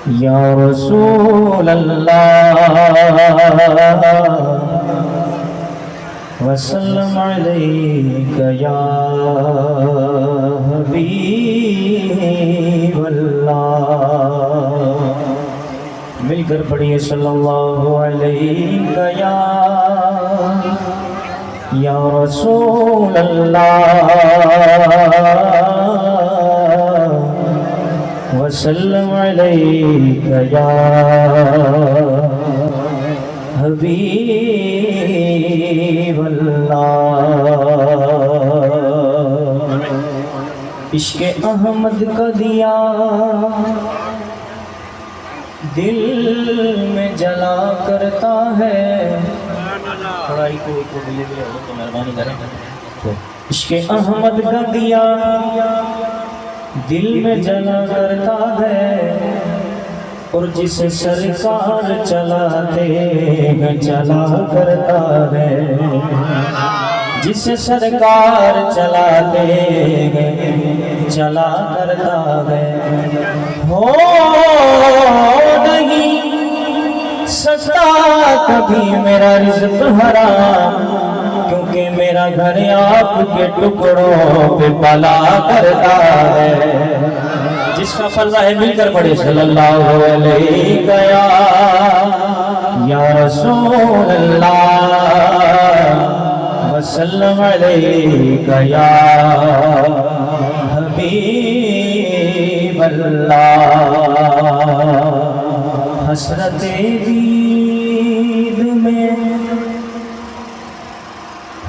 یا رسول اللہ وسلم علیک یا حبیب اللہ۔ مل کر پڑھیے صلی اللہ علیہ یا رسول اللہ وسلم علیک یا حبیب اللہ۔ عشق احمد کا دیا دل میں جلا کرتا ہے، پڑھائی کو ملے گئے تو مہربانی کریں۔ عشق احمد کا دیا دل میں جلا کرتا ہے، اور جسے سرکار چلاتے ہیں چلا کرتا ہے، جسے سرکار چلاتے ہیں چلا کرتا ہے۔ ہو نہیں سکتا کبھی میرا رزق حرام، کیونکہ میرا گھر آپ کے ٹکڑوں پہ پلا کرتا ہے۔ جس کا فرض ہے مل کر پڑھے صلی اللہ علیہ یا رسول اللہ وسلم علیک یا حبیب اللہ۔ حسرت دید میں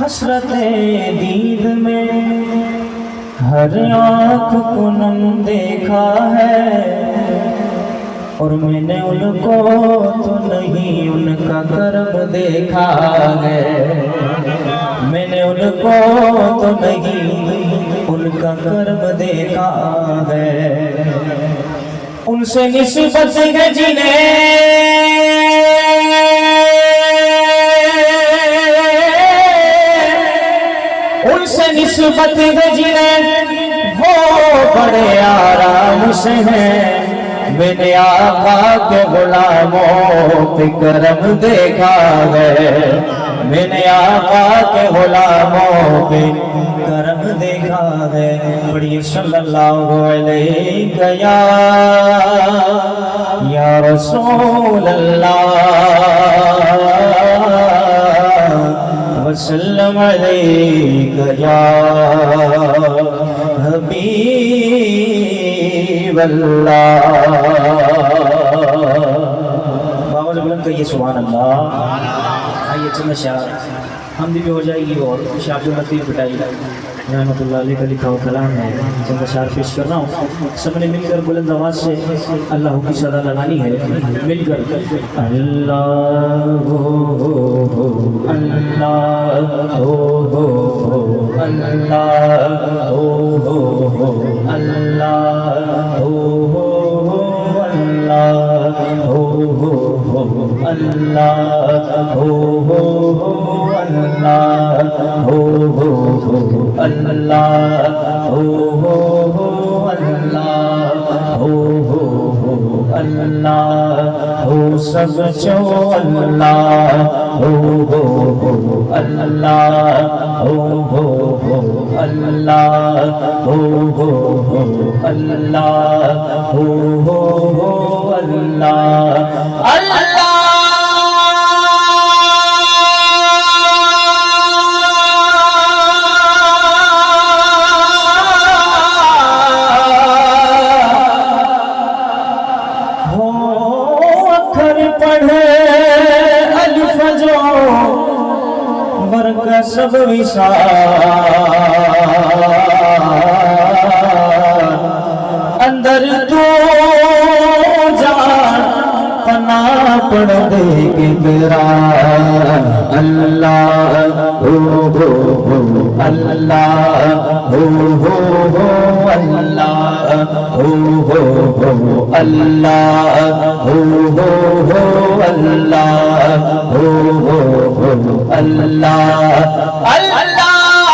حسرت دید میں ہر آنکھ کو نم دیکھا ہے، اور میں نے ان کو تو نہیں ان کا کرم دیکھا ہے، میں نے ان کو تو نہیں ان کا کرم دیکھا ہے۔ ان سے نسبت ہے جنہیں ان سے نسبت ہے جنہیں وہ بڑے آرام سے ہیں، میں نے آقا کے غلاموں پہ کرم دیکھا ہے، میں نے آقا کے غلاموں پہ کرم دیکھا ہے۔ پڑھیے صلی اللہ علیہ یا رسول اللہ وسلم علیک یا حبیب اللہ۔ باول بلند کہیے سبحان اللہ۔ آئیے چند اشعار حمد بھی ہو جائے گی، اور شاہد النطیف بٹائی رحمۃ اللہ علیہ کا لکھا ہوا کلام ہے، چند اشعار پیش کر رہا ہوں۔ سب نے مل کر بلند آواز سے اللہ کی صدا لگانی ہے، مل کر اللہ ہو اللہ ہو اللہ ہو اللہ ہو اللہ ہو اللہ ہو اللہ ہو اللہ ہو اللہ ہو اللہ ہو سب چو اللہ ہو اللہ ہو اللہ ہو اللہ ہو اللہ سب وصال اندر تو جان پناہ پڑھ دے گرا اللہ ہو اللہ ہو اللہ ہو اللہ ہو اللہ اللہ اللہ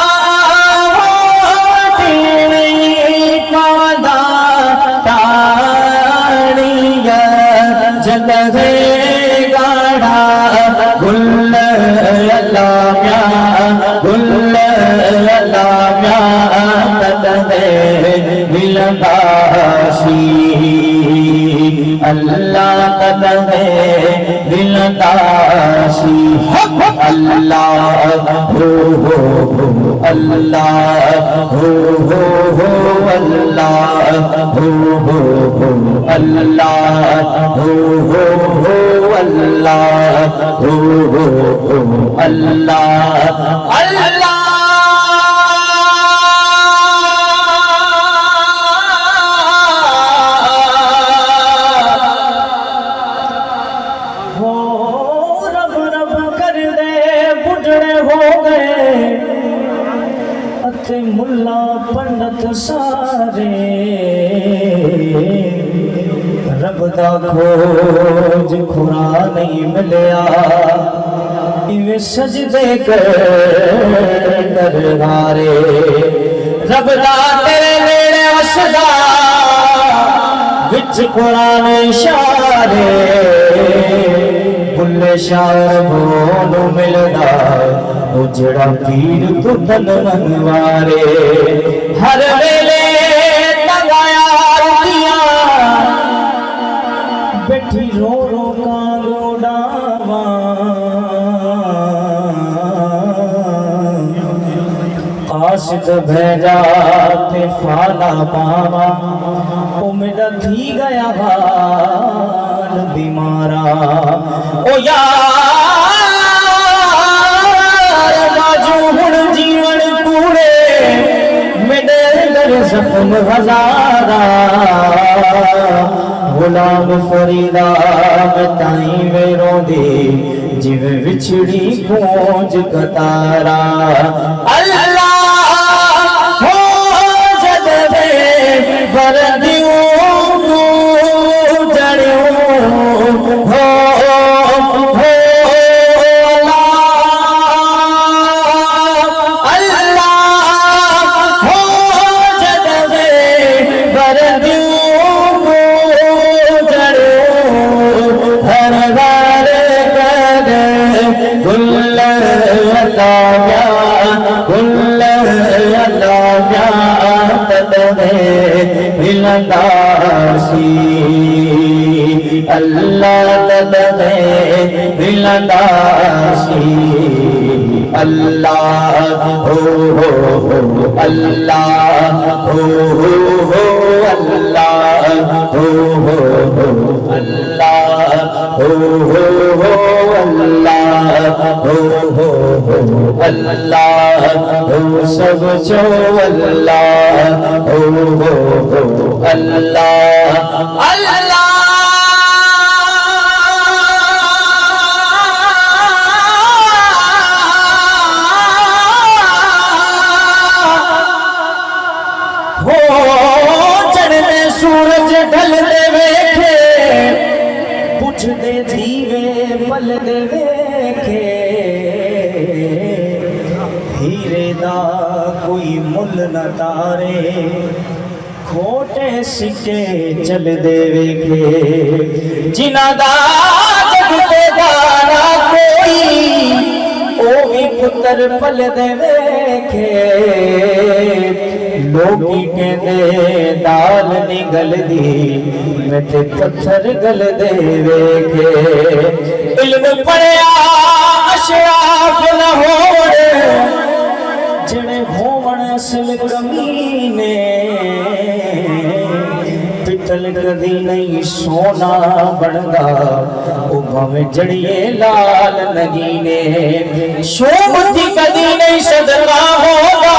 تیری پادا تاڑیاں تتغے گاڑا گل اللہ میاں گل اللہ میاں تتغے دلداشی اللہ تتغے دلداشی اللہ ہو اللہ ہو اللہ ہو اللہ ہو اللہ ہو اللہ اللہ ملا پنڈت سارے رب دا کھوج کھرا نہیں ملیا ایویں سجدے کر دربارے رب دا تیرے نیڑے وسدا وچ قرآن اشارے بلے شاعر بولو ملدا وہ جڑا پیر تو دن منوارے ہر ویلے تنگایا دیا بیٹھی رو رو کانگو ڈاواں قاصد بھیجا تے فالا پاواں او میرا دھی گیا حال بیمارا او زخم ہزارا غلام فریدہ میں تائیں میروں دی جیو وچھڑی پونج کتارا اللہ ہو جد دے بردیوں تو جڑیوں ہو اللہ تتغے دلداشی اللہ ہو اللہ ہو اللہ ہو اللہ ہو اللہ ہو سب جو اللہ ہو اللہ اللہ سورج ڈھل دے ویکھے پچھ دے دیوے پل دے ویکھے ہیرے دا کوئی مل نہ تارے کھوٹے سکے چل دے ویکھے جنہ دا جگ تے دارا کوئی او بھی پتر پل دے ویکھے لوگی کہندے دال نگل دی میں تے پتھر گل دے ویکھے علم پڑھیا اشراف نہ ہوڑے جڑے ہوون اصل کمینے پتل کدی نہیں سونا بندا او بھاویں جڑیے لال نگینے شومتی کدی نہیں صدقہ ہوگا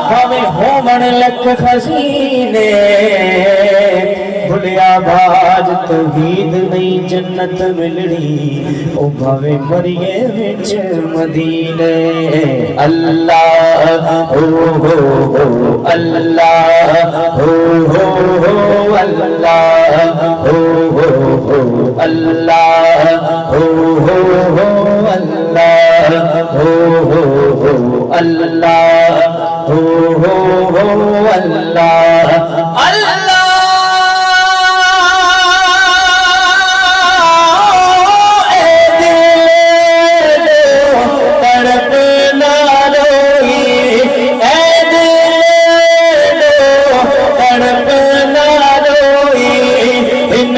بھاویں ہومن لکھ خزینے بھلیا باج توحید نہیں جنت ملنی او بھاویں مریے وچ مدینے اللہ ہو اللہ ہو اللہ ہو اللہ ہو اللہ ہو اللہ اللہ اللہ اللہ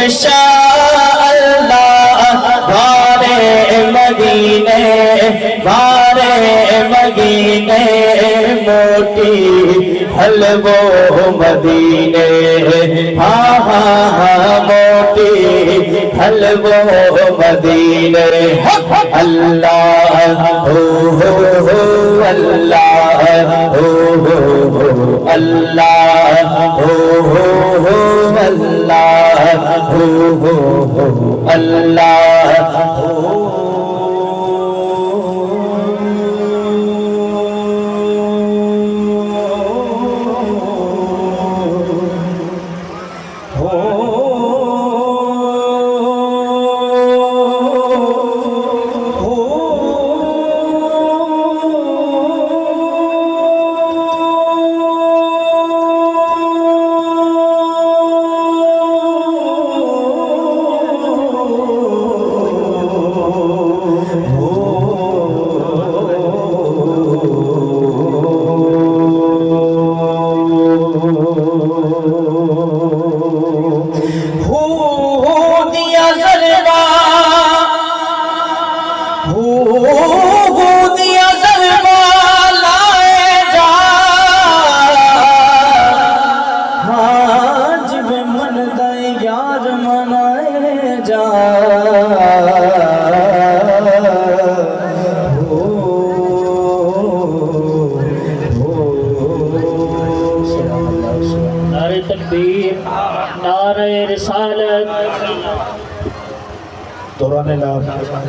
انشاءاللہ بارے مدینے موٹی حلوہ مدینے ہاں ہاں ہاں موٹی حلوہ مدینے اللہ ہو اللہ ہو اللہ ہو اللہ نعرہ تکبیر، نعرہ رسالت، دوران